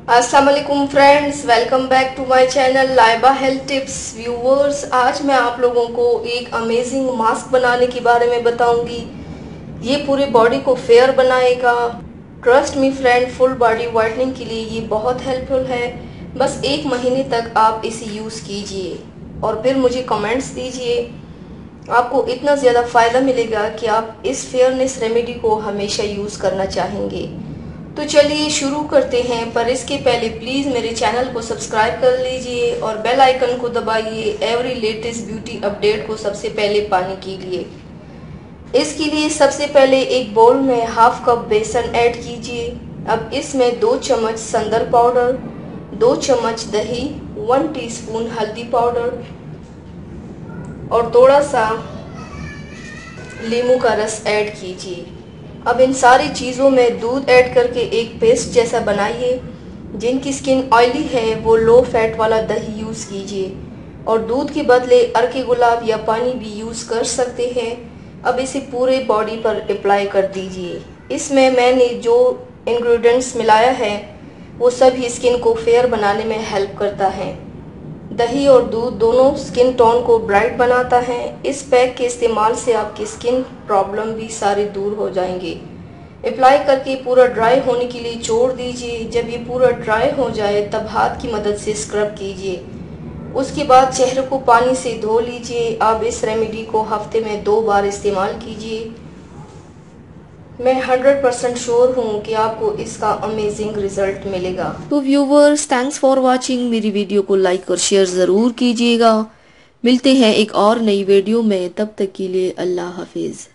अस्सलाम वालेकुम friends, welcome back to my channel Laiba health tips. Viewers, आज मैं आप लोगों को एक अमेजिंग मास्क बनाने के बारे में बताऊंगी। ये पूरे बॉडी को फेयर बनाएगा। Trust me friend, full body whitening के लिए ये बहुत हेल्पफुल है। बस 1 महीने तक आप इसे यूज़ कीजिए और फिर मुझे कमेंट्स दीजिए। आपको इतना ज़्यादा फ़ायदा मिलेगा कि आप इस फेयरनेस रेमेडी को हमेशा यूज़ करना चाहेंगे। तो चलिए शुरू करते हैं, पर इसके पहले प्लीज़ मेरे चैनल को सब्सक्राइब कर लीजिए और बेल आइकन को दबाइए एवरी लेटेस्ट ब्यूटी अपडेट को सबसे पहले पाने के लिए। इसके लिए सबसे पहले एक बाउल में हाफ कप बेसन ऐड कीजिए। अब इसमें 2 चम्मच संदर पाउडर, 2 चम्मच दही, 1 टीस्पून हल्दी पाउडर और थोड़ा सा नींबू का रस ऐड कीजिए। अब इन सारी चीज़ों में दूध ऐड करके एक पेस्ट जैसा बनाइए। जिनकी स्किन ऑयली है वो लो फैट वाला दही यूज़ कीजिए और दूध के बदले अर्के गुलाब या पानी भी यूज़ कर सकते हैं। अब इसे पूरे बॉडी पर अप्लाई कर दीजिए। इसमें मैंने जो इंग्रेडिएंट्स मिलाया है वो सभी स्किन को फेयर बनाने में हेल्प करता है। दही और दूध दोनों स्किन टोन को ब्राइट बनाता है। इस पैक के इस्तेमाल से आपकी स्किन प्रॉब्लम भी सारे दूर हो जाएंगे। अप्लाई करके पूरा ड्राई होने के लिए छोड़ दीजिए। जब ये पूरा ड्राई हो जाए तब हाथ की मदद से स्क्रब कीजिए। उसके बाद चेहरे को पानी से धो लीजिए। आप इस रेमेडी को हफ्ते में 2 बार इस्तेमाल कीजिए। मैं 100% श्योर हूँ कि आपको इसका अमेजिंग रिजल्ट मिलेगा। तो व्यूवर्स, थैंक्स फॉर वाचिंग। मेरी वीडियो को लाइक और शेयर ज़रूर कीजिएगा। मिलते हैं एक और नई वीडियो में, तब तक के लिए अल्लाह हाफिज़।